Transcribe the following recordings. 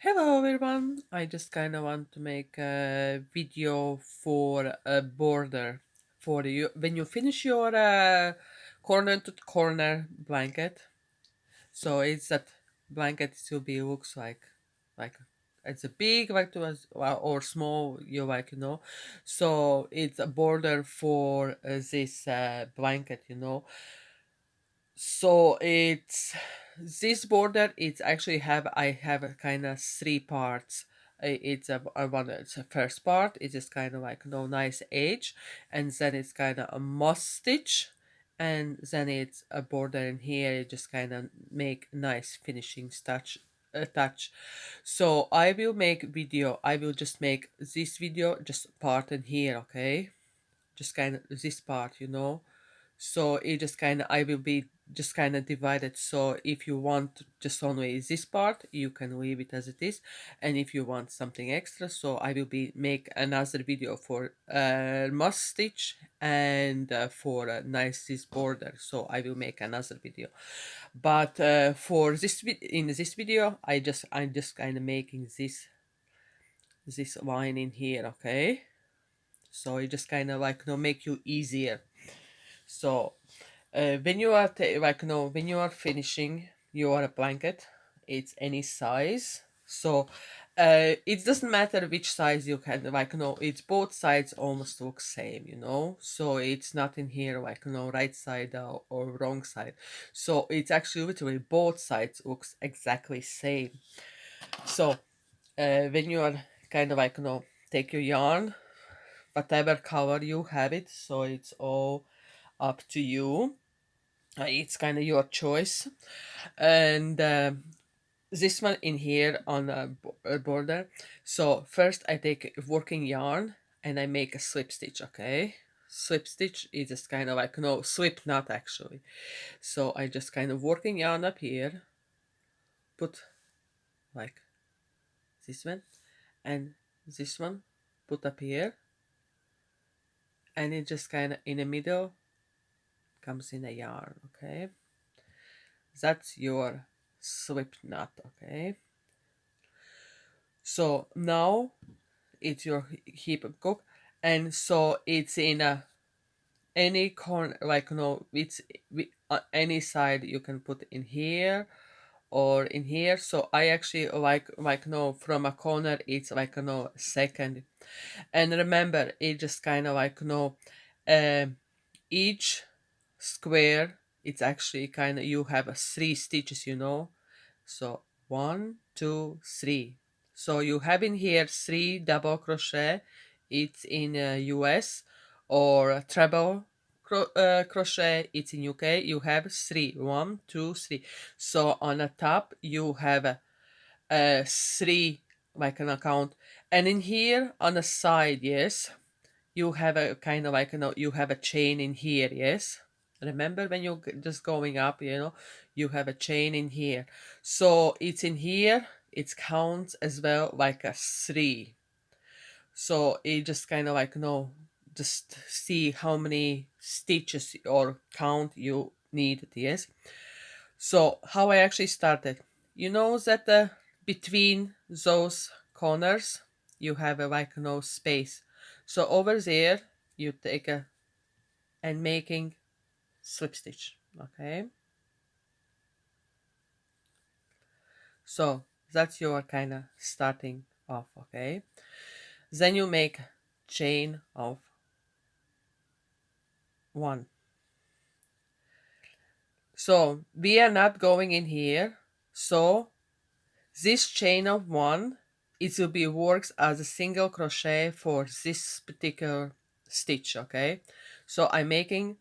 Hello everyone, I just kind of want to make a video for a border for you when you finish your corner to corner blanket. So it's that blanket to be looks like it's a big like to us or small you like. So it's a border for this blanket. So it's this border. It's actually have I have a kind of three parts. It's a one. It's a first part. It's just kind of like no nice edge, and then it's kind of a moss stitch, and then it's a border in here. It just kind of make nice finishing touch. So I will make video. I will just make this video just part in here. Okay, just kind of this part. So it just kind of I will be just kind of divided. So if you want just only this part, you can leave it as it is, and if you want something extra, so I will be make another video for moss stitch and for nice this border. So I will make another video, but for in this video I'm just kind of making this line in here. Okay, so it just kind of like make you easier. So when you are when you are finishing your blanket, it's any size. So it doesn't matter which size you can it's both sides almost look same. So it's not in here right side or wrong side. So it's actually literally both sides looks exactly same. So when you are take your yarn, whatever color you have it, so it's all up to you. It's kind of your choice. And this one in here on the border. So first I take working yarn and I make a slip stitch. Okay, slip stitch is just kind of like no slip knot actually. So I just kind of working yarn up here, put like this one, and this one put up here, and it just kind of in the middle comes in a yarn. Okay, that's your slip knot. Okay, so now it's your heap of cook, and so it's in a any corner no it's any side you can put in here or in here. So I actually like no from a corner it's no second. And remember it just kind of um each square it's actually kind of you have a three stitches. So 1, 2, 3. So you have in here 3 double crochet. It's in US, or treble crochet. It's in UK. You have three. 1, 2, 3. So on the top you have three like an account, and in here on the side, yes, you have a kind of you have a chain in here, yes. Remember when you're just going up, you have a chain in here. So it's in here, it counts as well like a 3. So it just kind of just see how many stitches or count you need, yes. So how I actually started, you know that between those corners you have a no space. So over there you take a and making slip stitch. Okay, so that's your kind of starting off. Okay, then you make chain of 1. So we are not going in here, so this chain of 1, it will be works as a single crochet for this particular stitch. Okay, so I'm making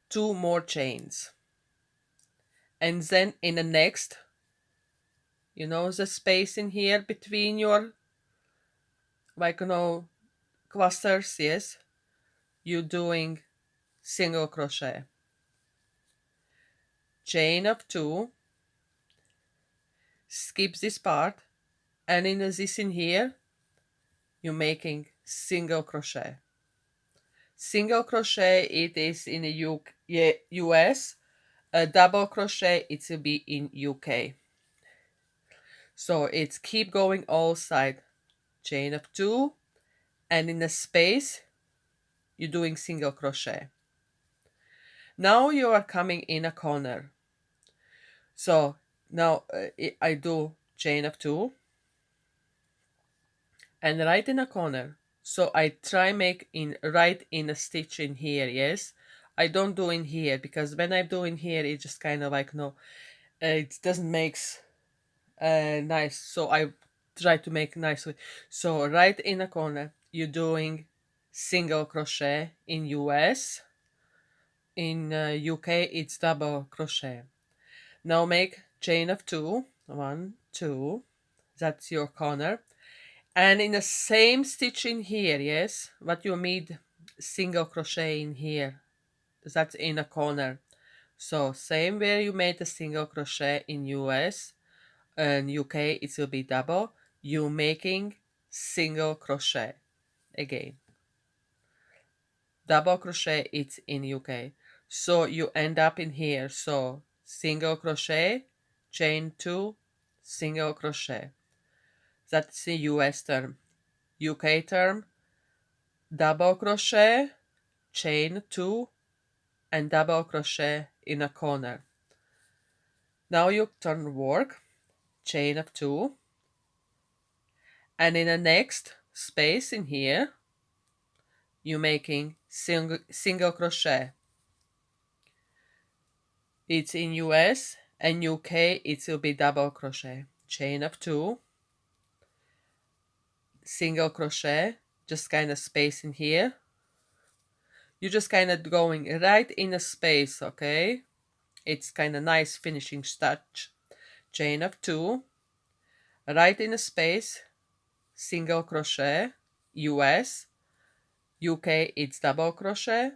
2 more chains, and then in the next, the space in here between your clusters, yes, you doing single crochet, chain of 2, skip this part, and in this in here you're making single crochet. Single crochet it is in the US, a double crochet it will be in UK. So it's keep going all side, chain of 2, and in the space you're doing single crochet. Now you are coming in a corner. So now I do chain of 2 and right in a corner. So I try make in right in a stitch in here. Yes, I don't do in here because when I do in here it just kind of like no, it doesn't makes nice. So I try to make nicely. So right in a corner you're doing single crochet in US. In UK it's double crochet. Now make chain of 2, 1, 2, that's your corner, and in the same stitch in here, yes, what you made single crochet in here, that's in a corner. So same where you made a single crochet in US and UK, it will be double, you making single crochet again, double crochet it's in UK. So you end up in here, so single crochet, chain 2, single crochet. That's the US term. UK term, double crochet, chain 2, and double crochet in a corner. Now you turn work, chain of 2, and in the next space in here, you're making single crochet. It's in US and UK, it will be double crochet. Chain of 2, single crochet, just kind of space in here. You're just kind of going right in a space, okay? It's kind of nice finishing touch. Chain of 2, right in a space, single crochet, US, UK it's double crochet,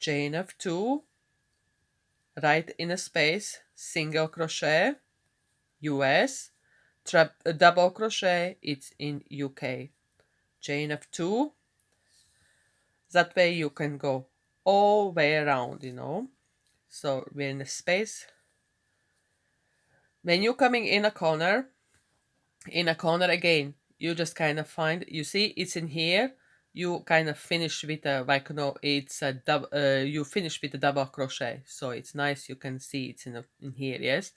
chain of 2, right in a space, single crochet, US, double crochet it's in UK, chain of 2. That way you can go all way around, you know. So we're in a space. When you're coming in a corner again, you just kind of find, you see it's in here, you kind of finish with a, like, no, it's a double, you finish with a double crochet. So it's nice, you can see it's in here, yes.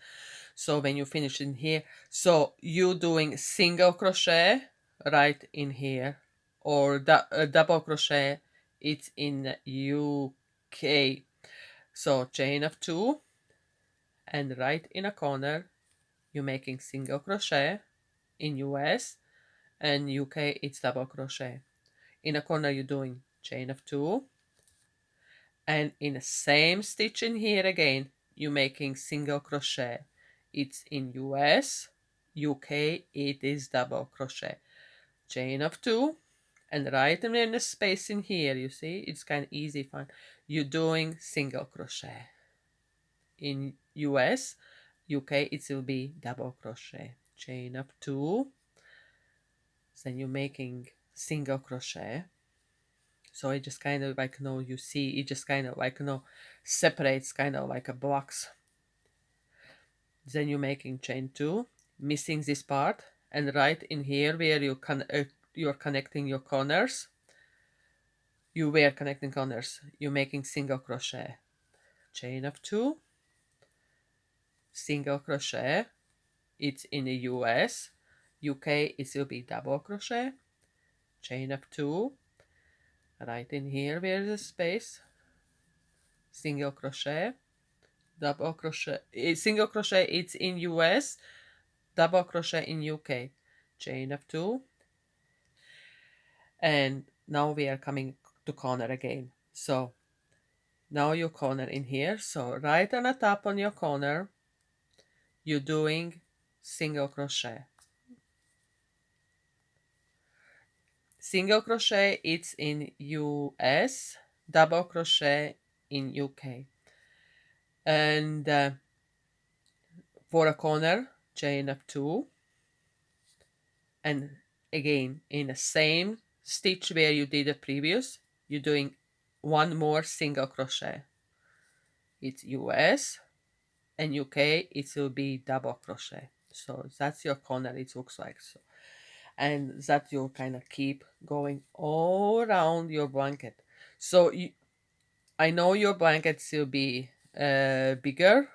So when you finish in here, so you doing single crochet right in here, or double crochet, it's in UK. So chain of 2, and right in a corner, you're making single crochet in US, and UK it's double crochet. In a corner you're doing chain of 2, and in the same stitch in here again you're making single crochet. It's in US, UK it is double crochet. Chain of 2, and right in the space in here, you see it's kind of easy find, you're doing single crochet. In US, UK it will be double crochet. Chain of 2, then you're making single crochet. So it just kind of like, you see it just kind of like, separates kind of like a box. Then you're making chain 2, missing this part, and right in here where you're connecting your corners, you were connecting corners, you're making single crochet. Chain of 2, single crochet, it's in the US, UK it will be double crochet. Chain of 2, right in here where the space, single crochet, double crochet, single crochet it's in US, double crochet in UK, chain of 2, and now we are coming to corner again. So now your corner in here, so right on the top on your corner you're doing single crochet. Single crochet it's in US, double crochet in UK, and for a corner chain of 2, and again in the same stitch where you did the previous, you're doing one more single crochet. It's US and UK it will be double crochet. So that's your corner, it looks like so. And that you kind of keep going all around your blanket. So I know your blankets will be bigger,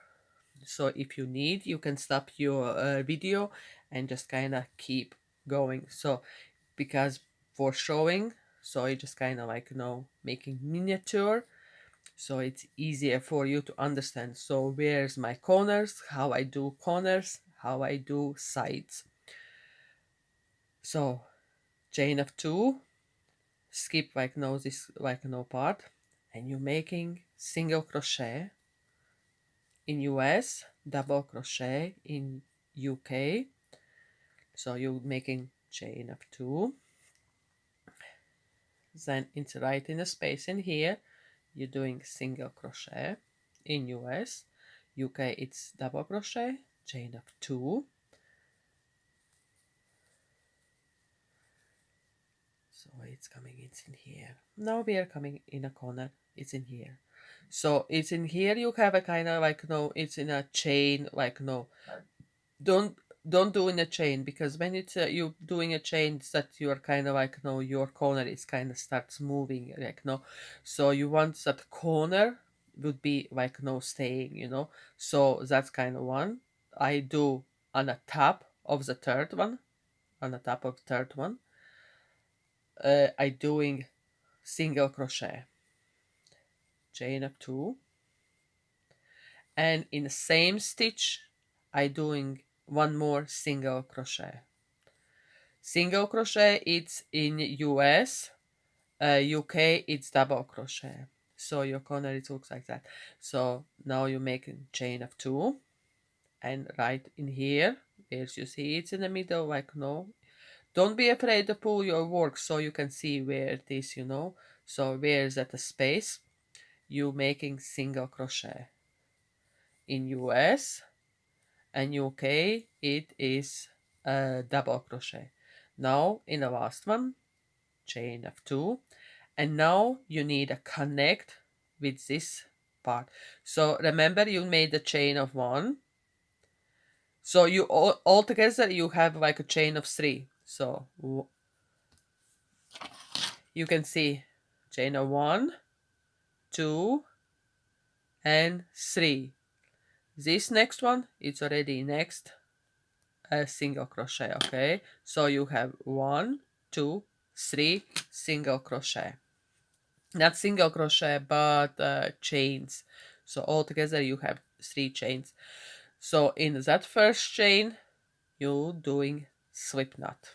so if you need, you can stop your video and just kind of keep going. So because for showing, so you just kind of like making miniature, so it's easier for you to understand. So where's my corners, how I do corners, how I do sides. So chain of two, skip like this like no part, and you're making single crochet in US, double crochet in UK. So you're making chain of two, then it's right in a space in here, you're doing single crochet in US, UK it's double crochet, chain of two. So it's coming, it's in here. Now we are coming in a corner, it's in here. So it's in here, you have a kind of like it's in a chain, like don't don't do in a chain, because when it's you doing a chain, it's that you are kind of like your corner is kind of starts moving like so you want that corner would be like staying, so that's kind of one I do on the top of the third one. On the top of the third one, I doing single crochet, chain of two, and in the same stitch I doing one more single crochet. Single crochet it's in US, UK it's double crochet. So your corner it looks like that. So now you're making chain of two, and right in here, as you see, it's in the middle, like don't be afraid to pull your work so you can see where it is, So where is that a space? You making single crochet. In US and UK it is a double crochet. Now in the last one, chain of two, and now you need a connect with this part. So remember you made a chain of one, so you all together you have like a chain of three. So you can see chain of one, two, and three. This next one it's already next a single crochet. Okay, so you have 1, 2, 3 single crochet, not single crochet but chains. So altogether you have 3 chains. So in that first chain you're doing slip knot,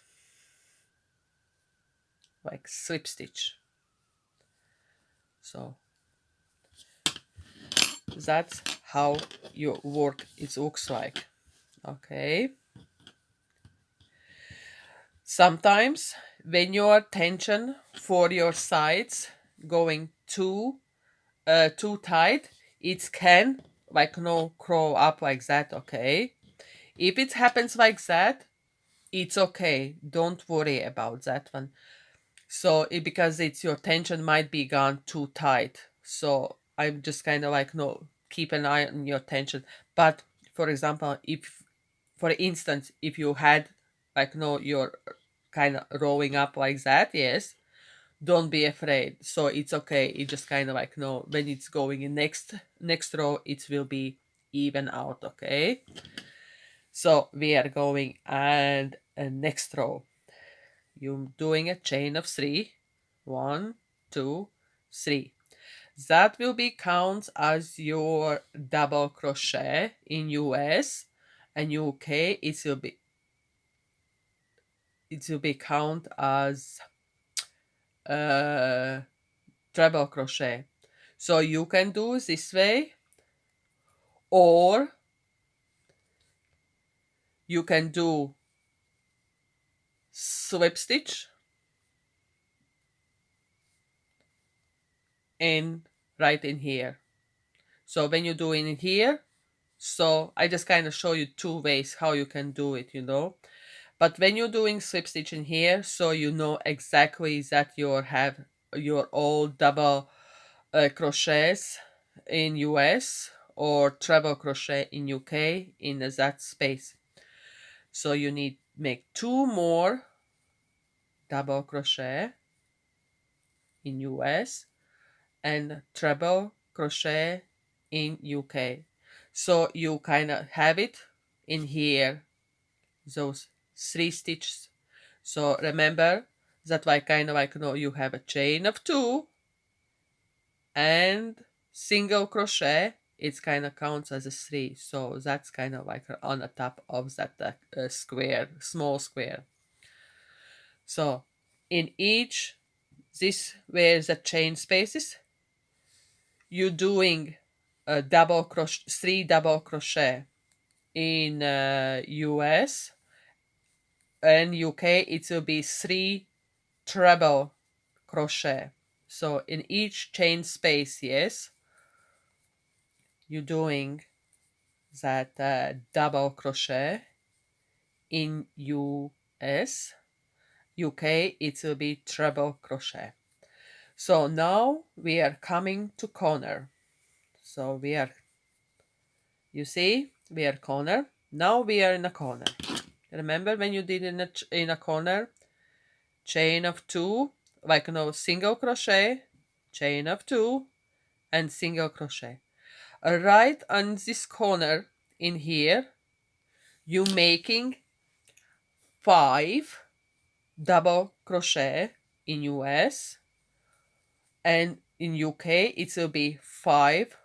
like slip stitch. So that's how your work it looks like. Okay, sometimes when your tension for your sides going too tight, it can like crawl up like that. Okay, if it happens like that, it's okay, don't worry about that one. So because it's your tension might be gone too tight, so I'm just kind of like keep an eye on your tension. But for example, if for instance if you had like you're kind of rolling up like that, yes, don't be afraid. So it's okay, it just kind of like when it's going in next row it will be even out. Okay, so we are going and next row you're doing a chain of three. 1, 2, 3. That will be counts as your double crochet in US, and UK it will be count as uh treble crochet. So you can do this way, or you can do slip stitch in right in here. So when you do it in here, so I just kind of show you 2 ways how you can do it, But when you're doing slip stitch in here, so you know exactly that you have your all double crochets in US or treble crochet in UK in that space. So you need make 2 more double crochet in US and treble crochet in UK. So you kind of have it in here, those 3 stitches. So remember that I kind of like, you have a chain of 2 and single crochet. It kind of counts as a 3. So that's kind of like on the top of that square, small square. So in each, this where the chain spaces, you're doing a double crochet, 3 double crochet in US and UK. It will be 3 treble crochet. So in each chain space, yes, you're doing that double crochet. In US, UK, it will be treble crochet. So now we are coming to corner. So we are, you see, we are corner. Now we are in a corner. Remember when you did in a corner, chain of 2, like single crochet, chain of 2, and single crochet. Right on this corner in here, you making 5 double crochet in US, and in UK it will be 5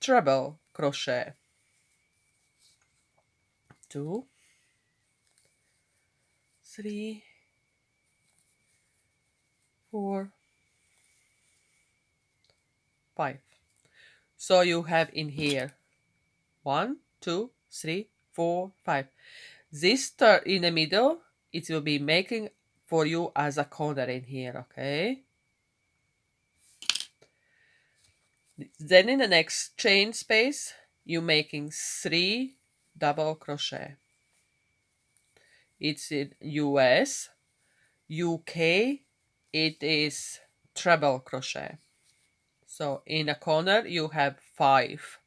treble crochet. 2, 3, 4, 5. So you have in here 1, 2, 3, 4, 5. This third in the middle, it will be making for you as a corner in here, okay? Then in the next chain space, you're making 3 double crochet. It's in US, UK, it is treble crochet. So in a corner, you have 5.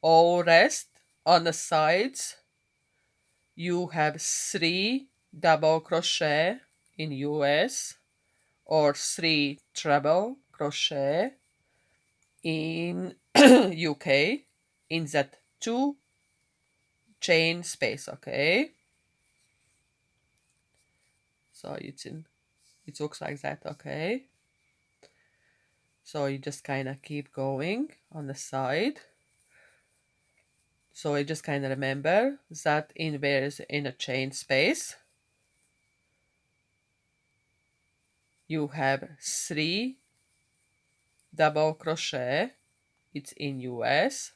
All rest on the sides, you have 3 double crochet in US or 3 treble crochet in UK in that 2 chain space, okay? So it looks like that, okay? So you just kind of keep going on the side. So I just kind of remember that in where is in a chain space, you have 3 double crochet. It's in US,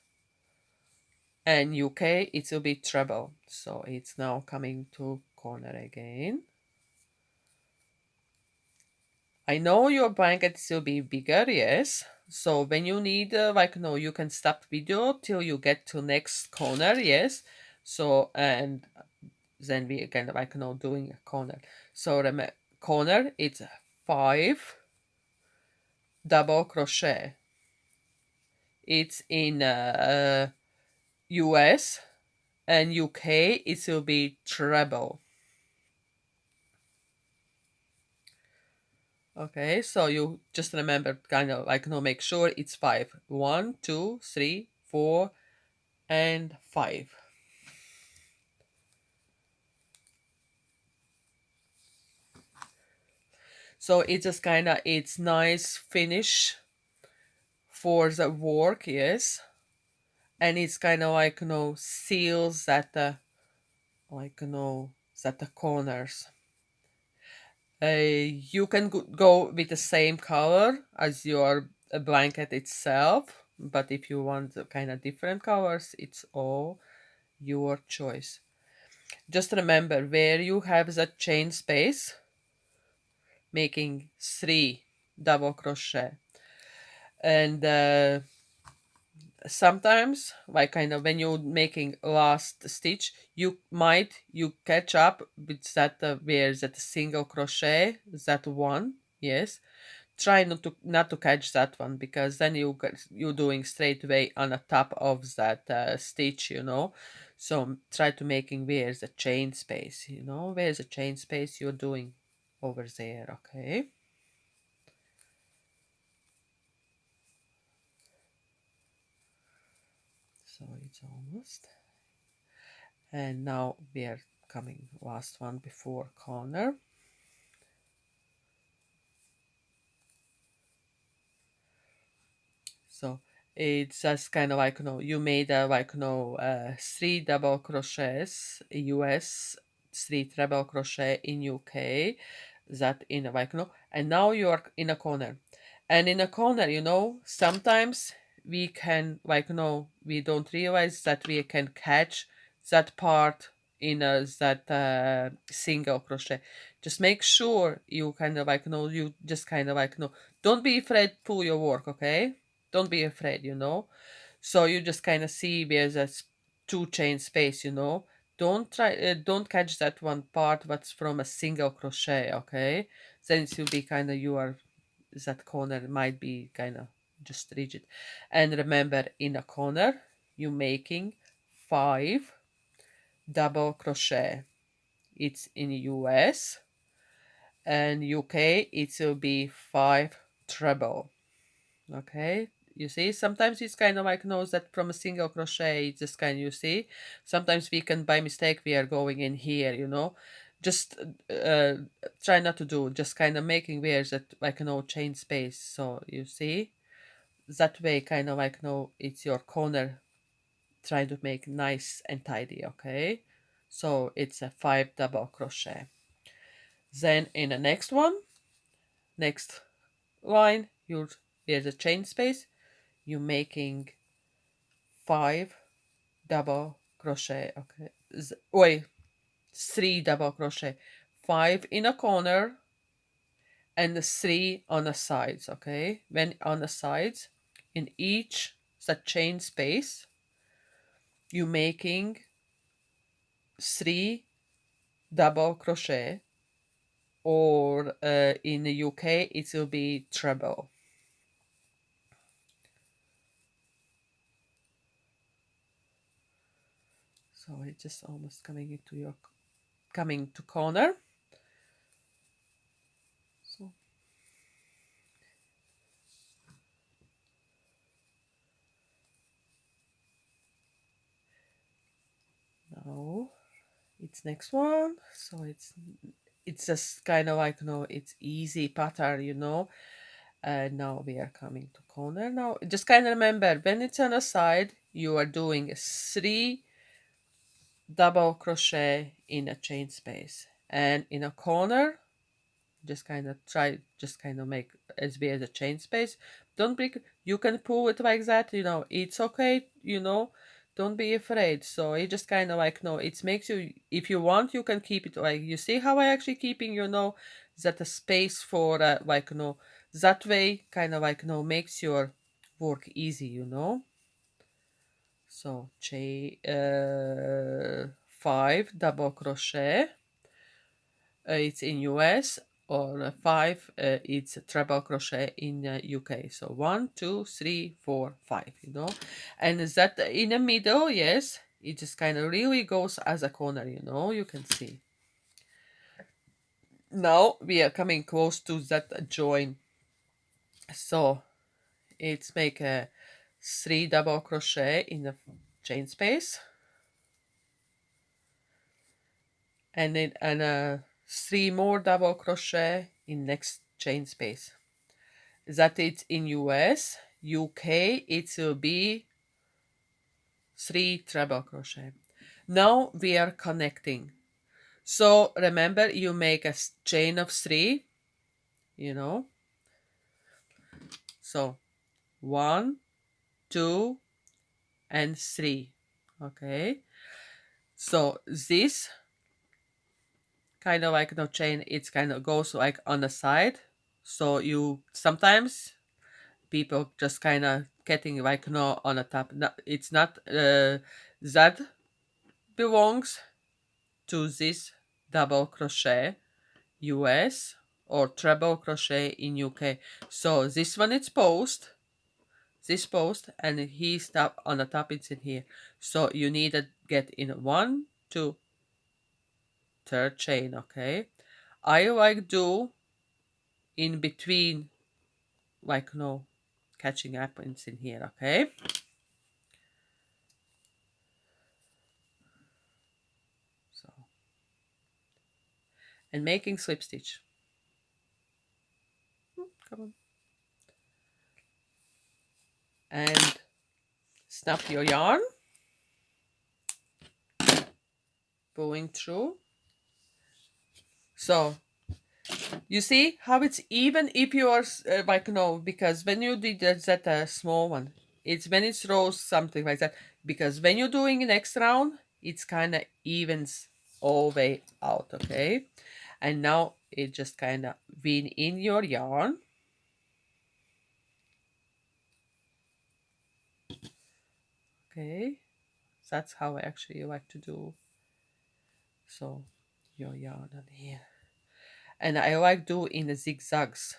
and UK it will be treble. So it's now coming to corner again. I know your blanket will be bigger, yes. So when you need, you can stop video till you get to next corner, yes. So, and then we again, doing a corner. So corner, it's 5 double crochet. It's in US and UK, it will be treble. Okay, so you just remember make sure it's 5. 1, 2, 3, 4, and 5. So it's just it's nice finish for the work, yes. And it's seals that that the corners. You can go with the same color as your blanket itself, but if you want different colors, it's all your choice. Just remember where you have the chain space, making 3 double crochet, and sometimes when you're making last stitch, you catch up with that where that single crochet, that one, yes. Try not to catch that one, because then you're doing straight away on the top of that stitch, So try to making where's the chain space, where's the chain space you're doing over there, okay? So it's almost. And now we are coming last one before corner. So it's just kind of like, you made like, three double crochets US, three treble crochet in UK, that in like, and now you are in a corner. And in a corner, sometimes we can like, we don't realize that we can catch that part in that single crochet. Just make sure you kind of like, you just kind of like, don't be afraid to pull your work, okay? Don't be afraid, so you just kind of see where there's two chain space, don't catch that one part that's from a single crochet, okay? Then it will be kind of that corner might be kind of just rigid. And remember, in a corner you making 5 double crochet. It's in US and UK it will be 5 treble. Okay, you see, sometimes it's kind of like knows that from a single crochet, it's just kind of, you see, sometimes we can by mistake we are going in here, just try not to do, just kind of making wears that like chain space. So you see, that way kind of like it's your corner, trying to make nice and tidy, okay? So it's a 5 double crochet. Then in the next one, next line, here's a chain space, you're making 5 double crochet, okay? Wait, 3 double crochet, 5 in a corner and 3 on the sides, okay? When on the sides, in each the chain space, you're making 3 double crochet, or in the UK it will be treble. So it's just almost coming to corner. So now it's next one. So it's just kind of like, it's easy pattern, and now we are coming to corner. Now just kind of remember, when it's on the side, you are doing 3 double crochet in a chain space, and in a corner just kind of try, just kind of make as big as a chain space. Don't break, you can pull it like that, it's okay, don't be afraid. So it just kind of like, no, it makes you, if you want, you can keep it like, you see how I actually keeping, that a space for like, that way kind of like, makes your work easy, so chain 5 double crochet, it's in US, or 5 it's a treble crochet in UK. So 1 2 3 4 5, and that in the middle, yes, it just kind of really goes as a corner, you can see. Now we are coming close to that join, so it's make a 3 double crochet in the chain space, and then 3 more double crochet in next chain space. That it's in US, UK, it will be 3 treble crochet. Now we are connecting. So remember, you make a chain of 3, So 1, 2, and 3. Okay. So this kind of like no chain, it's kind of goes like on the side. So you sometimes people just kind of getting like no on the top. No, it's not that belongs to this double crochet US, or treble crochet in UK. So this one it's this post, and he stop on the top, it's in here. So you need get in one, two, third chain, okay? I like do in between, like no catching up it's in here, okay? So, and making slip stitch. Come on. And snap your yarn, pulling through. So you see how it's even if you are like no, because when you did that small one, it's when it throws something like that. Because when you're doing the next round, it's kind of evens all way out, okay? And now it just kind of wean in your yarn. Okay, that's how I actually like to do. So your yarn on here, and I like do in the zigzags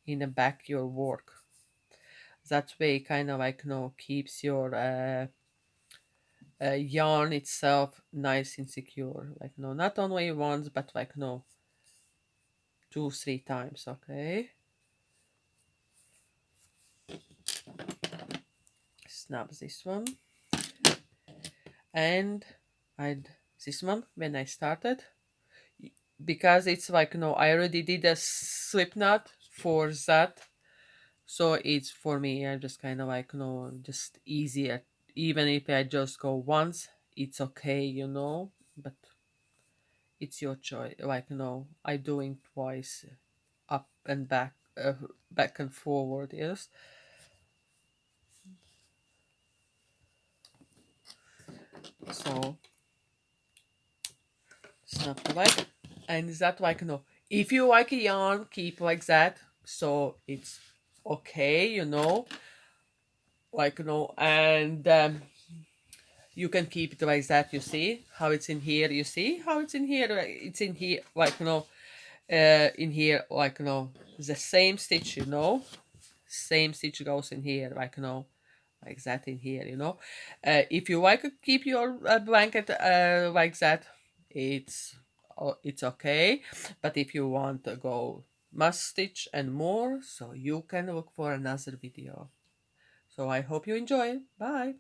in the back your work. That way, kind of like keeps your yarn itself nice and secure. Like not only once, but like two, three times. Okay. Snap this one, and I'd this one when I started because it's like I already did a slip knot for that, so it's for me. I just kind of like just easier. Even if I just go once, it's okay, but it's your choice. Like I doing twice, up and back, back and forward. Yes. So snap the leg, and is that like if you like a yarn, keep like that. So it's okay, like and you can keep it like that. You see how it's in here. You see how it's in here. It's in here, like in here, like the same stitch. Same stitch goes in here, like like that in here. If you like to keep your blanket like that, it's okay. But if you want to go must stitch and more, so you can look for another video. So I hope you enjoy. Bye.